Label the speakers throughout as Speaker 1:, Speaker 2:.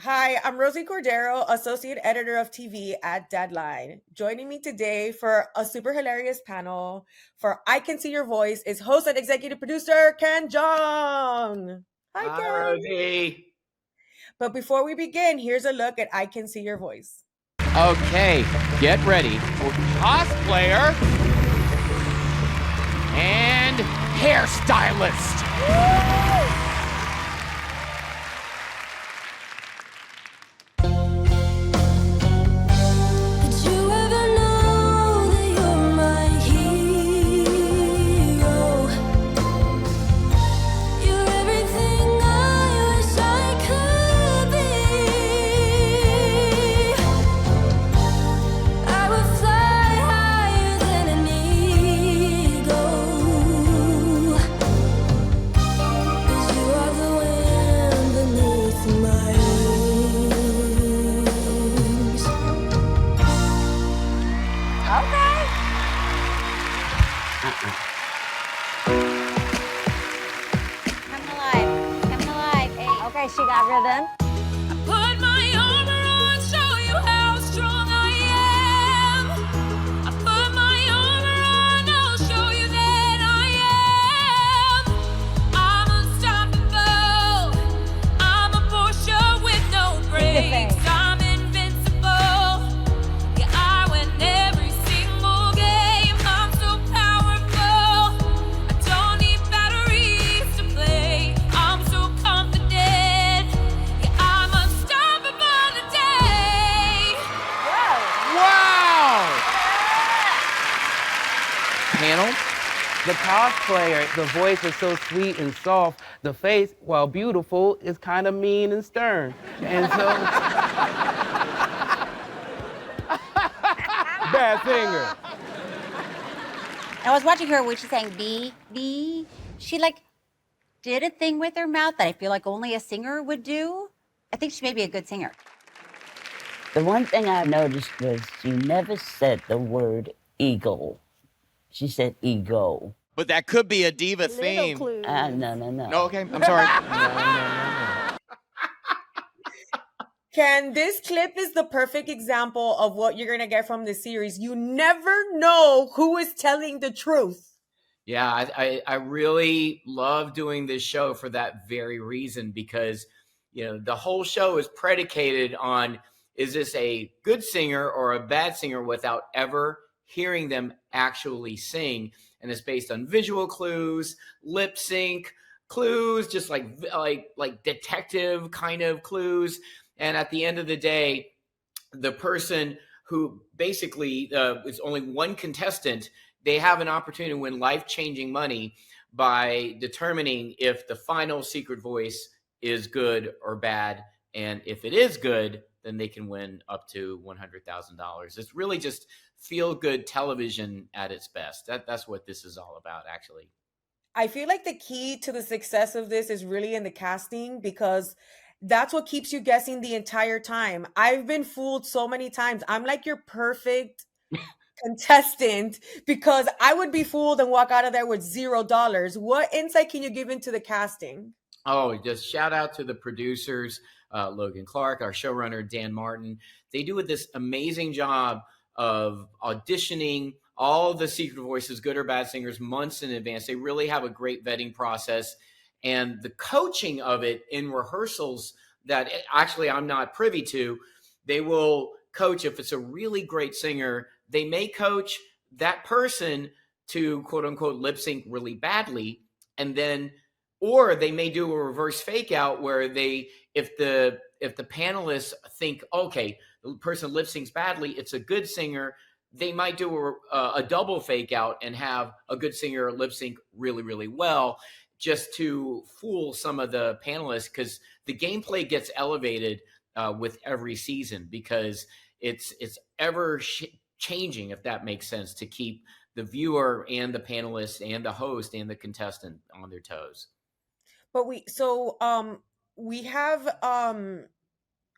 Speaker 1: Hi, I'm Rosie Cordero, Associate Editor of TV at Deadline. Joining me today for a super hilarious panel for I Can See Your Voice is host and executive producer Ken Jong. Hi,
Speaker 2: Hi,
Speaker 1: Ken.
Speaker 2: Rosie.
Speaker 1: But before we begin, here's a look at I Can See Your Voice.
Speaker 2: Okay, get ready for cosplayer and hairstylist.
Speaker 3: Did you ever know that you're my hero? You're everything I wish I could be. I would fly higher than an eagle. 'Cause you are the wind beneath my wings.
Speaker 4: Okay. Coming alive. Coming alive. Hey. Okay, she got rhythm.
Speaker 3: Put my armor on, show you how strong I am. I put my armor on, I'll show you that I am. I'm unstoppable. I'm a Porsche with no brakes. I'm invincible. Yeah, I win every single game. I'm so powerful. I don't need batteries to play. I'm so confident. Yeah, I'm unstoppable today.
Speaker 2: Wow! Panel. The cosplayer, the voice is so sweet and soft. The face, while beautiful, is kind of mean and stern. And so, bad singer.
Speaker 4: I was watching her when she sang B, B. She did a thing with her mouth that I feel like only a singer would do. I think she may be a good singer.
Speaker 5: The one thing I noticed was she never said the word eagle. She said ego.
Speaker 2: But that could be a diva theme.
Speaker 5: No.
Speaker 2: No, okay, I'm sorry. No.
Speaker 1: Ken, this clip is the perfect example of what you're going to get from this series. You never know who is telling the truth.
Speaker 6: Yeah, I really love doing this show for that very reason because, the whole show is predicated on, is this a good singer or a bad singer without ever hearing them actually sing? And it's based on visual clues, lip sync clues, just like detective kind of clues. And at the end of the day, the person who basically is only one contestant, they have an opportunity to win life-changing money by determining if the final secret voice is good or bad. And if it is good, then they can win up to $100,000. It's really just feel-good television at its best. That's what this is all about, actually.
Speaker 1: I feel like the key to the success of this is really in the casting because that's what keeps you guessing the entire time. I've been fooled so many times. I'm like your perfect contestant because I would be fooled and walk out of there with $0. What insight can you give into the casting?
Speaker 6: Oh, just shout out to the producers, Logan Clark, our showrunner, Dan Martin. They do this amazing job of auditioning all the secret voices, good or bad singers, months in advance. They really have a great vetting process. And the coaching of it in rehearsals that actually I'm not privy to, they will coach if it's a really great singer. They may coach that person to quote unquote lip sync really badly. And then, or they may do a reverse fake out where if the panelists think, okay, the person lip syncs badly, it's a good singer, they might do a double fake out and have a good singer lip sync really, really well, just to fool some of the panelists, because the gameplay gets elevated with every season because it's ever changing, if that makes sense, to keep the viewer and the panelists and the host and the contestant on their toes.
Speaker 1: But we have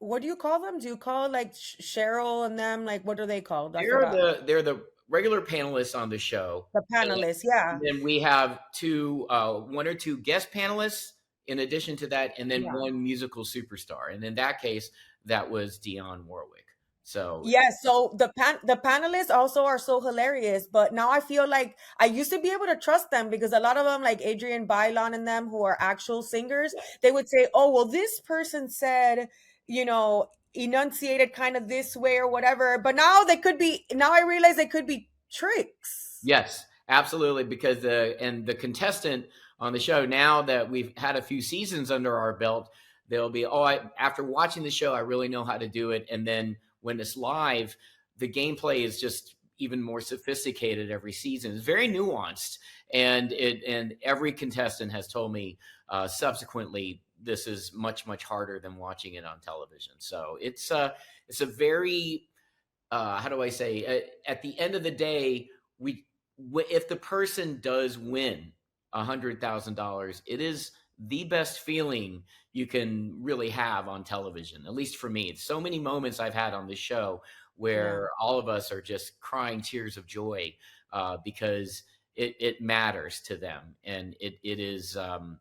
Speaker 1: what do you call them? Do you call like Cheryl and them? Like, what are they called?
Speaker 6: They're the regular panelists on the show.
Speaker 1: The panelists, yeah.
Speaker 6: And then we have one or two guest panelists in addition to that, and then
Speaker 1: Yeah.
Speaker 6: one musical superstar. And in that case, that was Dionne Warwick. So
Speaker 1: Yes, so the panelists also are so hilarious, but now I feel like I used to be able to trust them because a lot of them, like Adrian Bailon and them, who are actual singers, they would say, "Oh, well, this person said, enunciated kind of this way or whatever." But now they could be. Now I realize they could be tricks.
Speaker 6: yes, absolutely. Because the contestant on the show, now that we've had a few seasons under our belt, they'll be, after watching the show, I really know how to do it. And then when it's live, the gameplay is just even more sophisticated every season. It's very nuanced, and every contestant has told me subsequently this is much harder than watching it on television. So it's a very how do I say? At the end of the day, if the person does win $100,000, it is the best feeling you can really have on television. At least for me, it's so many moments I've had on this show where all of us are just crying tears of joy because it matters to them, and it is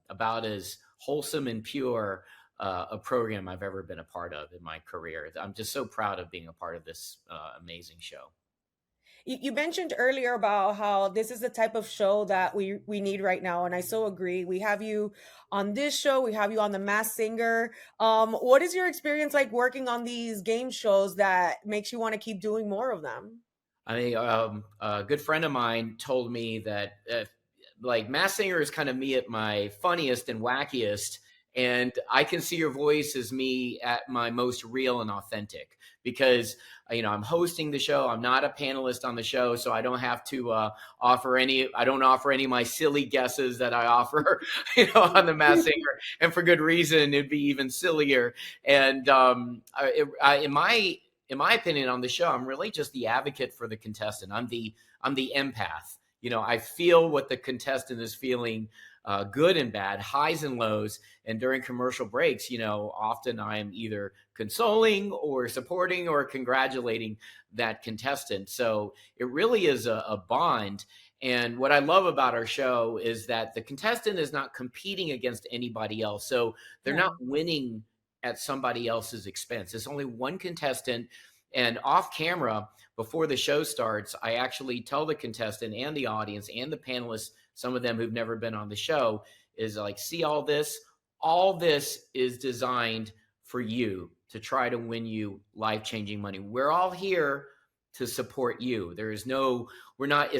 Speaker 6: about as wholesome and pure a program I've ever been a part of in my career. I'm just so proud of being a part of this amazing show.
Speaker 1: You mentioned earlier about how this is the type of show that we need right now, and I so agree. We have you on this show, we have you on The Masked Singer. What is your experience like working on these game shows that makes you want to keep doing more of them?
Speaker 6: I mean, a good friend of mine told me that like Masked Singer is kind of me at my funniest and wackiest, and I can see your voice as me at my most real and authentic because I'm hosting the show. I'm not a panelist on the show, so I don't have to offer any. I don't offer any of my silly guesses that I offer, on the Masked Singer, and for good reason. It'd be even sillier. And in my opinion, on the show, I'm really just the advocate for the contestant. I'm the empath. I feel what the contestant is feeling, good and bad, highs and lows. And during commercial breaks, often I'm either consoling or supporting or congratulating that contestant. So it really is a bond. And what I love about our show is that the contestant is not competing against anybody else. So they're not winning at somebody else's expense. It's only one contestant. And off camera, before the show starts, I actually tell the contestant and the audience and the panelists, some of them who've never been on the show, is like, see all this? All this is designed for you to try to win you life-changing money. We're all here to support you. It's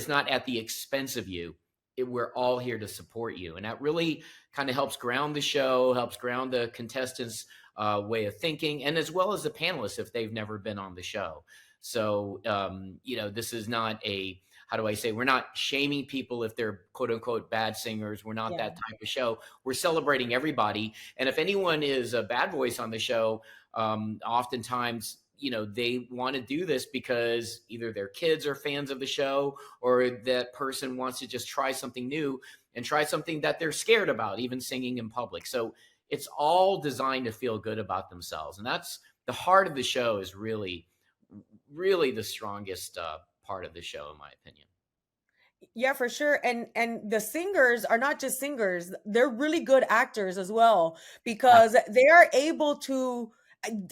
Speaker 6: not at the expense of you. We're all here to support you. And that really kind of helps ground the show, helps ground the contestants' way of thinking, and as well as the panelists if they've never been on the show. So, this is not we're not shaming people if they're quote unquote bad singers. We're not that type of show. We're celebrating everybody. And if anyone is a bad voice on the show, oftentimes, they want to do this because either their kids are fans of the show or that person wants to just try something new and try something that they're scared about, even singing in public. So it's all designed to feel good about themselves. And that's the heart of the show, is really, really the strongest part of the show, in my opinion.
Speaker 1: Yeah, for sure. And the singers are not just singers. They're really good actors as well because they are able to,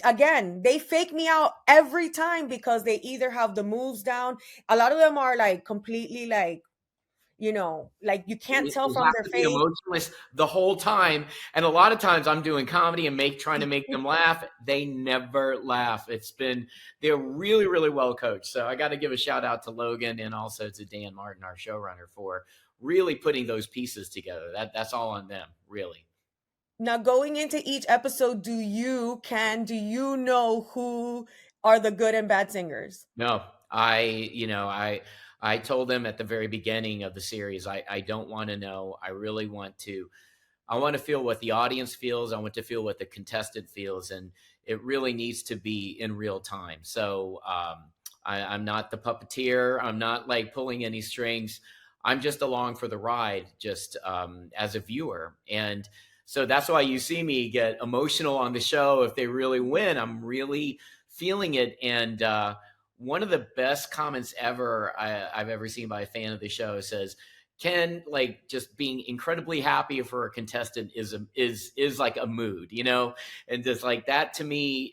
Speaker 1: again, they fake me out every time because they either have the moves down. A lot of them are like completely like, like you can't tell from their
Speaker 6: To be
Speaker 1: face.
Speaker 6: emotionless the whole time, and a lot of times I'm doing comedy and trying to make them laugh. They never laugh. They're really, really well coached. So I got to give a shout out to Logan and also to Dan Martin, our showrunner, for really putting those pieces together. That's all on them, really.
Speaker 1: Now, going into each episode, do you know who are the good and bad singers?
Speaker 6: No, I told them at the very beginning of the series, I don't want to know. I want to feel what the audience feels. I want to feel what the contestant feels. And it really needs to be in real time. So I'm not the puppeteer. I'm not like pulling any strings. I'm just along for the ride, just as a viewer. And so that's why you see me get emotional on the show. If they really win, I'm really feeling it. And one of the best comments ever I've ever seen by a fan of the show says, Ken, like, just being incredibly happy for a contestant is like a mood, and just like that to me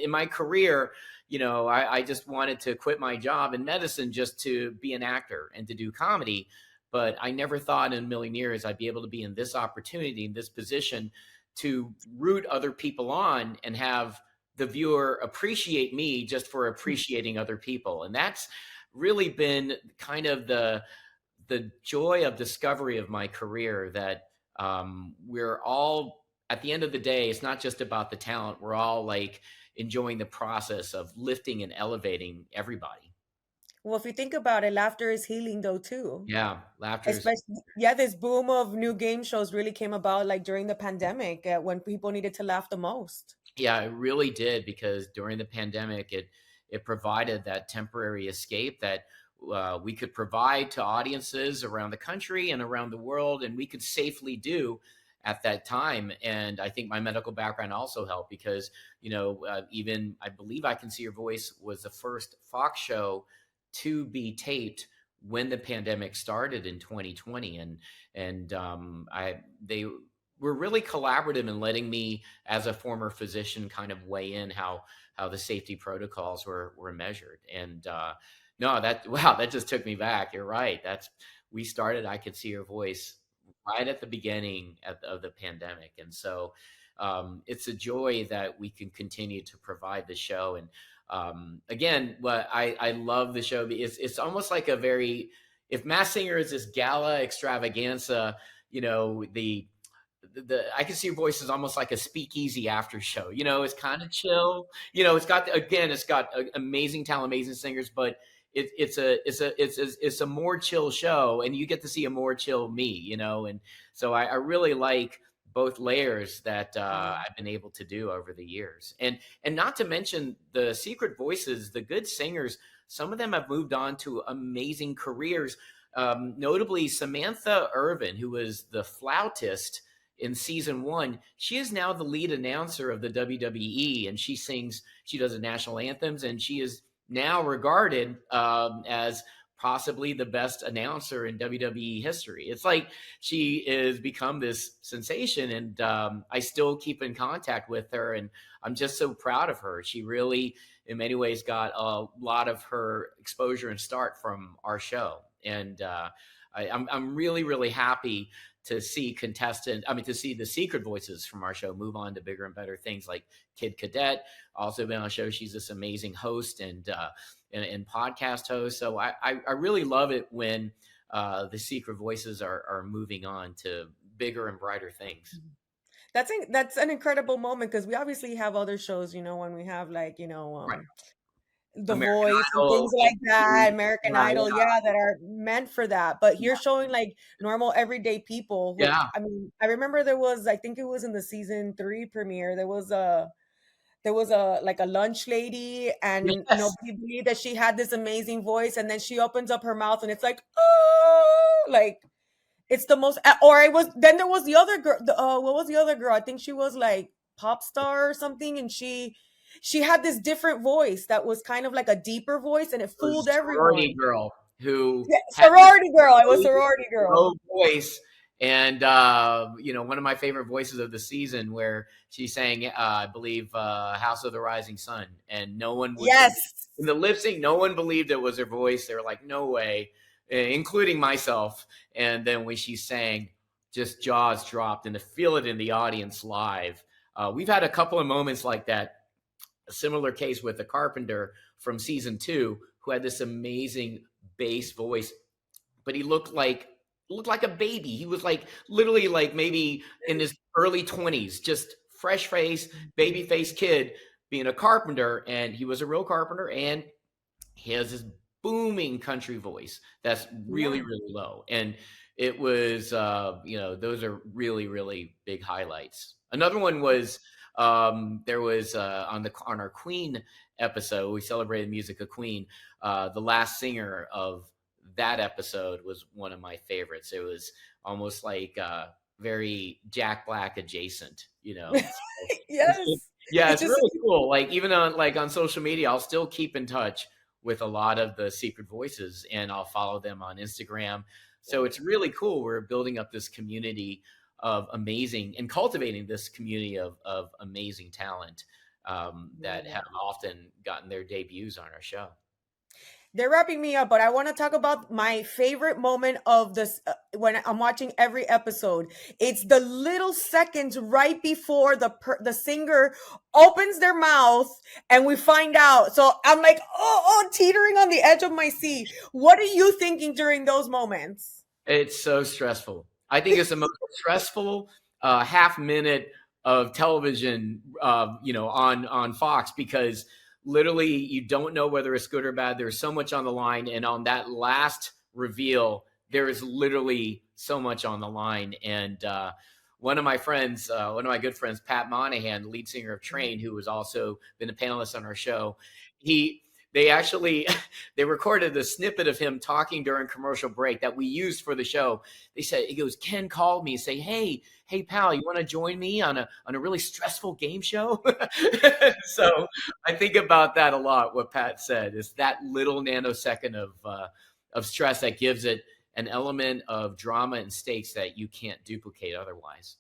Speaker 6: in my career, I just wanted to quit my job in medicine just to be an actor and to do comedy. But I never thought in a million years I'd be able to be in this opportunity, in this position, to root other people on and have the viewer appreciate me just for appreciating other people. And that's really been kind of the joy of discovery of my career, that we're all, at the end of the day, it's not just about the talent. We're all like enjoying the process of lifting and elevating everybody.
Speaker 1: Well, if you think about it, laughter is healing though too.
Speaker 6: Yeah, laughter is.
Speaker 1: Especially, yeah, this boom of new game shows really came about like during the pandemic, when people needed to laugh the most.
Speaker 6: Yeah, it really did, because during the pandemic, it provided that temporary escape that we could provide to audiences around the country and around the world, and we could safely do at that time. And I think my medical background also helped, because even I believe I Can See Your Voice was the first Fox show to be taped when the pandemic started in 2020, and they were really collaborative in letting me, as a former physician, kind of weigh in how the safety protocols were measured. And no, that just took me back. You're right. We started I Could See Your Voice right at the beginning of the pandemic, and so it's a joy that we can continue to provide the show. And again, what I love the show, it's almost like if Masked Singer is this gala extravaganza, the I Can See Your Voice is almost like a speakeasy after show. It's kind of chill. It's got amazing talent, amazing singers, but it's a more chill show, and you get to see a more chill me. And so I really like both layers that I've been able to do over the years, and not to mention the secret voices, the good singers. Some of them have moved on to amazing careers. Notably, Samantha Irvin, who was the flautist in season 1, she is now the lead announcer of the WWE, and she does the national anthems, and she is now regarded as possibly the best announcer in WWE history. It's like she has become this sensation, and I still keep in contact with her, and I'm just so proud of her. She really, in many ways, got a lot of her exposure and start from our show, and I'm really, really happy to see to see the secret voices from our show move on to bigger and better things, like Kid Cadet, also been on the show. She's this amazing host and podcast host. So I really love it when the secret voices are moving on to bigger and brighter things.
Speaker 1: That's an incredible moment, because we obviously have other shows, when we have like,
Speaker 6: Right.
Speaker 1: The
Speaker 6: American
Speaker 1: Voice and
Speaker 6: Idol,
Speaker 1: things like that, American
Speaker 6: yeah,
Speaker 1: Idol, yeah, that are meant for that. But you're
Speaker 6: yeah,
Speaker 1: showing like normal everyday people who,
Speaker 6: yeah.
Speaker 1: I mean, I remember I think it was in the season 3 premiere, there was a like a lunch lady, and
Speaker 6: Yes.
Speaker 1: nobody believed that she had this amazing voice, and then she opens up her mouth and it's like, oh, like it's the most. Or it was, then there was the other girl, what was the other girl? I think she was like pop star or something, and she had this different voice that was kind of like a deeper voice, and it fooled
Speaker 6: Sorority
Speaker 1: everyone.
Speaker 6: girl who
Speaker 1: Yeah,
Speaker 6: had
Speaker 1: sorority girl. It was
Speaker 6: really
Speaker 1: sorority
Speaker 6: low
Speaker 1: girl.
Speaker 6: voice, and one of my favorite voices of the season, where she sang I believe House of the Rising Sun, and no one would
Speaker 1: Yes.
Speaker 6: in the lip sync, no one believed it was her voice. They were like, no way, including myself. And then when she sang, just jaws dropped, and to feel it in the audience live. We've had a couple of moments like that. A similar case with the Carpenter from season 2, who had this amazing bass voice, but he looked like a baby. He was like literally like maybe in his early 20s, just fresh face, baby face kid being a carpenter. And he was a real carpenter, and he has this booming country voice that's really,
Speaker 1: Yeah.
Speaker 6: really low. And it was, those are really, really big highlights. Another one was, there was on our Queen episode, we celebrated the music of Queen. The last singer of that episode was one of my favorites. It was almost like very Jack Black adjacent,
Speaker 1: Yes.
Speaker 6: Yeah,
Speaker 1: It's
Speaker 6: it's
Speaker 1: just
Speaker 6: really cool. Like even on social media, I'll still keep in touch with a lot of the secret voices, and I'll follow them on Instagram. So it's really cool. We're building up this community of amazing and cultivating this community of amazing talent that have often gotten their debuts on our show.
Speaker 1: They're wrapping me up, but I want to talk about my favorite moment of this when I'm watching every episode. It's the little seconds right before the singer opens their mouth and we find out. So I'm like, teetering on the edge of my seat. What are you thinking during those moments?
Speaker 6: It's so stressful. I think it's the most stressful half minute of television, on Fox, because literally you don't know whether it's good or bad. There's so much on the line, and on that last reveal, there is literally so much on the line. And one of my good friends, Pat Monahan, lead singer of Train, who has also been a panelist on our show, they recorded a snippet of him talking during commercial break that we used for the show. He goes, Ken called me and say, hey pal, you want to join me on a really stressful game show? So I think about that a lot. What Pat said is that little nanosecond of stress that gives it an element of drama and stakes that you can't duplicate otherwise.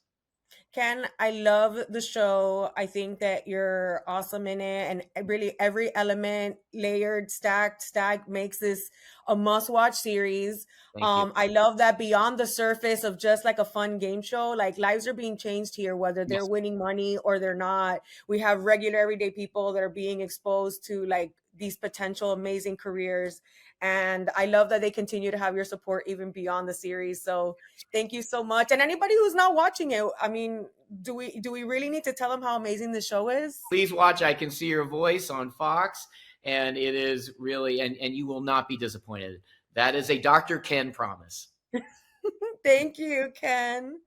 Speaker 1: Ken, I love the show. I think that you're awesome in it, and really every element, layered, stacked, makes this a must-watch series.
Speaker 6: Thank you.
Speaker 1: I love that beyond the surface of just like a fun game show, like lives are being changed here, whether they're
Speaker 6: Yes.
Speaker 1: winning money or they're not. We have regular everyday people that are being exposed to like these potential amazing careers. And I love that they continue to have your support even beyond the series. So thank you so much. And anybody who's not watching it, I mean, do we really need to tell them how amazing the show is?
Speaker 6: Please watch I Can See Your Voice on Fox, and it is really, and you will not be disappointed. That is a Dr. Ken promise.
Speaker 1: Thank you, Ken.